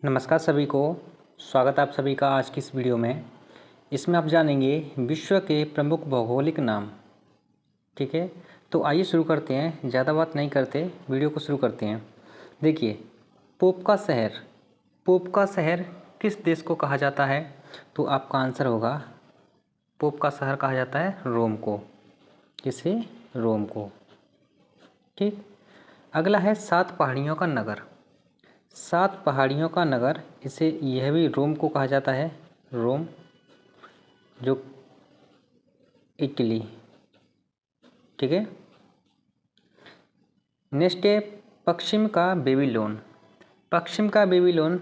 नमस्कार सभी को। स्वागत है आप सभी का आज की इस वीडियो में। इसमें आप जानेंगे विश्व के प्रमुख भौगोलिक नाम। ठीक है, तो आइए शुरू करते हैं। ज़्यादा बात नहीं करते, वीडियो को शुरू करते हैं। देखिए, पोप का शहर किस देश को कहा जाता है? तो आपका आंसर होगा, पोप का शहर कहा जाता है रोम को। किसे? रोम को। ठीक। अगला है 7 पहाड़ियों का नगर। 7 पहाड़ियों का नगर, इसे यह भी रोम को कहा जाता है। रोम, जो इटली। ठीक है। नेक्स्ट है पश्चिम का बेबीलोन। पश्चिम का बेबीलोन,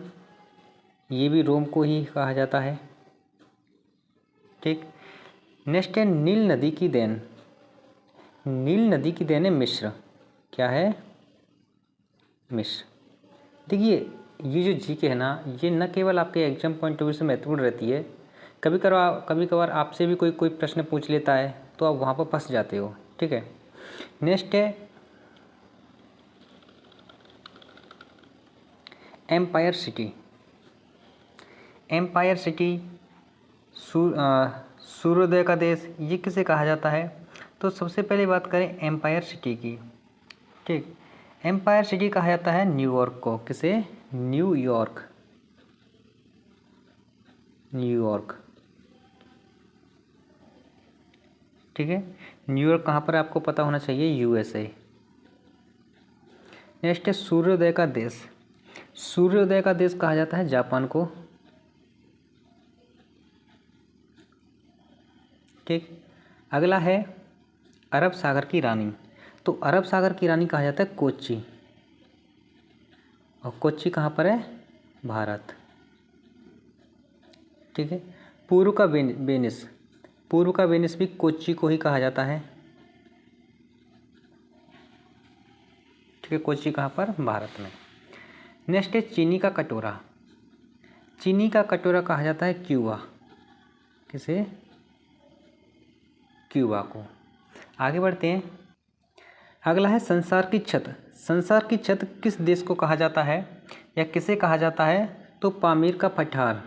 ये भी रोम को ही कहा जाता है। ठीक। नेक्स्ट है नील नदी की देन। नील नदी की देन है मिस्र। क्या है? मिस्र। देखिए, ये जो जीके है ना, ये न केवल आपके एग्जाम पॉइंट ऑफ व्यू से महत्वपूर्ण रहती है, कभी कभार आपसे भी कोई प्रश्न पूछ लेता है तो आप वहाँ पर फंस जाते हो। ठीक है। नेक्स्ट है एम्पायर सिटी। एम्पायर सिटी, सूर्योदय का देश, ये किसे कहा जाता है? तो सबसे पहले बात करें एम्पायर सिटी की। ठीक। एम्पायर सिटी कहा जाता है न्यूयॉर्क को। किसे? न्यूयॉर्क। न्यूयॉर्क। ठीक है। न्यूयॉर्क कहाँ पर आपको पता होना चाहिए? यूएसए। नेक्स्ट है सूर्योदय का देश। सूर्योदय का देश कहा जाता है जापान को। ठीक। अगला है अरब सागर की रानी। तो अरब सागर की रानी कहा जाता है कोच्चि। और कोच्चि कहाँ पर है? भारत। ठीक है। पूर्व का वेनिस। पूर्व का वेनिस भी कोच्चि को ही कहा जाता है। ठीक है। कोच्चि कहाँ पर? भारत में। नेक्स्ट है चीनी का कटोरा। चीनी का कटोरा कहा जाता है क्यूबा। किसे? क्यूबा को। आगे बढ़ते हैं। अगला है संसार की छत। संसार की छत किस देश को कहा जाता है या किसे कहा जाता है? तो पामीर का पठार।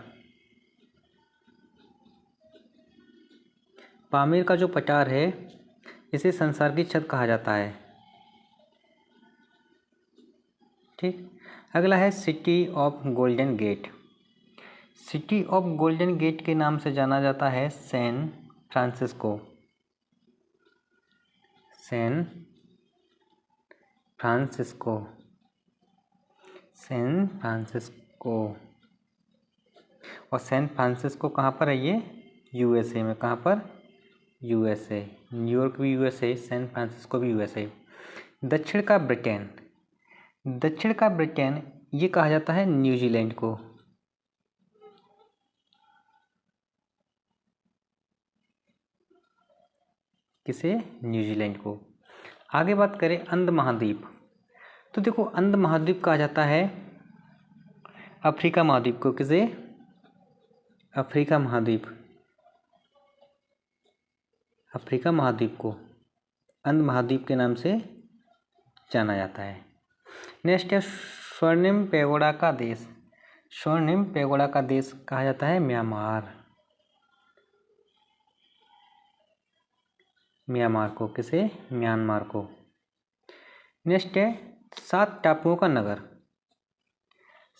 पामीर का जो पठार है, इसे संसार की छत कहा जाता है। ठीक। अगला है city of golden gate. City of golden gate के नाम से जाना जाता है San Francisco. San Francisco. San Francisco. और सैन फ्रांसिस्को कहाँ पर है? ये यूएसए में। कहाँ पर? यूएसए। न्यूयॉर्क भी यूएसए, सैन फ्रांसिस्को भी यूएसए। दक्षिण का ब्रिटेन। दक्षिण का ब्रिटेन, ये कहा जाता है न्यूजीलैंड को। किसे? न्यूजीलैंड को। आगे बात करें अंध महाद्वीप। तो देखो, अंध महाद्वीप कहा जाता है अफ्रीका महाद्वीप को। किसे? अफ्रीका महाद्वीप। अफ्रीका महाद्वीप को अंध महाद्वीप के नाम से जाना जाता है। नेक्स्ट है स्वर्णिम पैगोडा का देश। स्वर्णिम पैगोडा का देश कहा जाता है म्यांमार। म्यांमार को। किसे? म्यांमार को। नेक्स्ट है 7 टापुओं का नगर।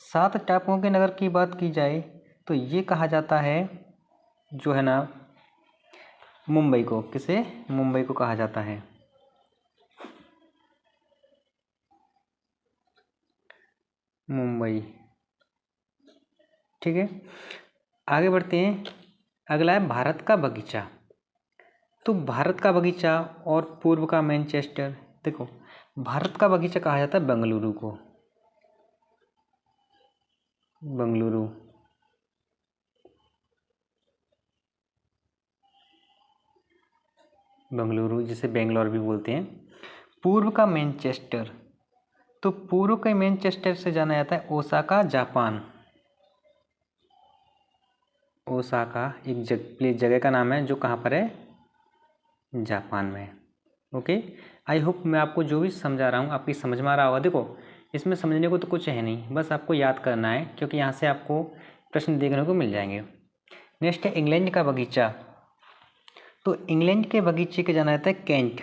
7 टापुओं के नगर की बात की जाए तो ये कहा जाता है, जो है ना, मुंबई को। किसे? मुंबई को कहा जाता है। मुंबई। ठीक है। आगे बढ़ते हैं। अगला है भारत का बगीचा। तो भारत का बगीचा और पूर्व का मैनचेस्टर। देखो, भारत का बगीचा कहा जाता है बेंगलुरु को। बेंगलुरु। बेंगलुरु, जिसे बेंगलोर भी बोलते हैं। पूर्व का मैनचेस्टर, तो पूर्व के मैनचेस्टर से जाना जाता है ओसाका, जापान। ओसाका एक जगह का नाम है, जो कहाँ पर है? जापान में। ओके। आई होप मैं आपको जो भी समझा रहा हूँ आपकी समझ में आ रहा होगा। देखो, इसमें समझने को तो कुछ है नहीं, बस आपको याद करना है, क्योंकि यहाँ से आपको प्रश्न देखने को मिल जाएंगे। नेक्स्ट है इंग्लैंड का बगीचा। तो इंग्लैंड के बगीचे के जाना जाता है कैंट।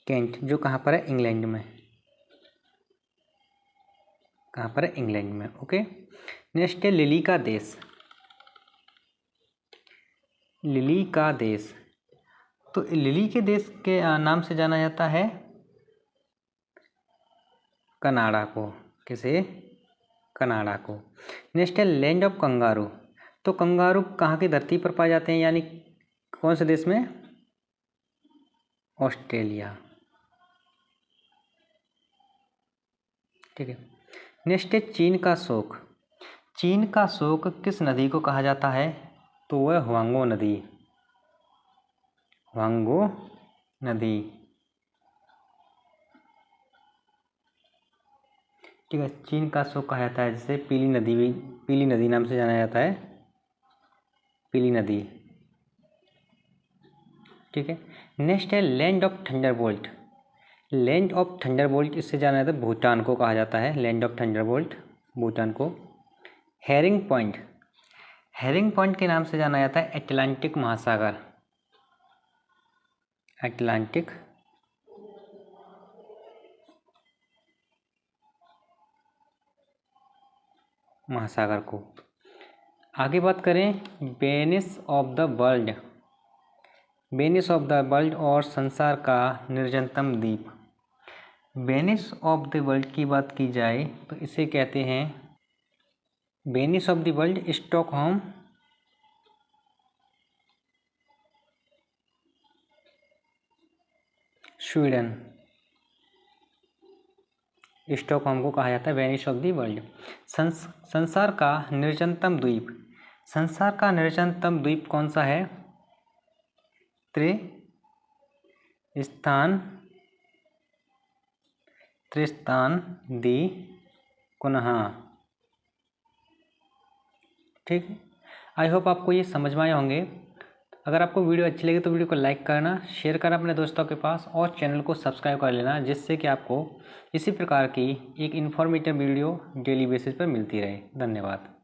कैंट जो कहाँ पर है? इंग्लैंड में। कहाँ पर है? इंग्लैंड में। ओके। नेक्स्ट है लिली का देश। लिली का देश, तो लिली के देश के नाम से जाना जाता है कनाडा को। किसे? कनाडा को। नेक्स्ट है लैंड ऑफ कंगारू। तो कंगारू कहाँ की धरती पर पाए जाते हैं, यानी कौन से देश में? ऑस्ट्रेलिया। ठीक है। नेक्स्ट है चीन का शोक। चीन का शोक किस नदी को कहा जाता है? तो वह हुआंगो नदी। हुआंगो नदी। ठीक है। चीन का शोक कहा जाता है, जिसे पीली नदी भी, पीली नदी नाम से जाना जाता है, पीली नदी। ठीक है। नेक्स्ट है land of Thunderbolt. Land of Thunderbolt इससे जाना जाता है, भूटान को कहा जाता है लैंड ऑफ थंडरबोल्ट, भूटान को। Herring point. हेरिंग पॉइंट के नाम से जाना जाता है अटलांटिक महासागर। अटलांटिक महासागर को। आगे बात करें Venice of the world. Venice of the world और संसार का निर्जनतम द्वीप। वेनिस ऑफ द वर्ल्ड की बात की जाए तो इसे कहते हैं Venice of the world Stockholm, Sweden. Stockholm को कहा जाता है वेनिस ऑफ द वर्ल्ड। संसार का निर्जनतम द्वीप। संसार का निर्जनतम द्वीप कौन सा है? त्रिस्तान दी कुनहा। ठीक है। आई होप आपको ये समझ में आए होंगे। अगर आपको वीडियो अच्छी लगी तो वीडियो को लाइक करना, शेयर करना अपने दोस्तों के पास, और चैनल को सब्सक्राइब कर लेना, जिससे कि आपको इसी प्रकार की एक इन्फॉर्मेटिव वीडियो डेली बेसिस पर मिलती रहे। धन्यवाद।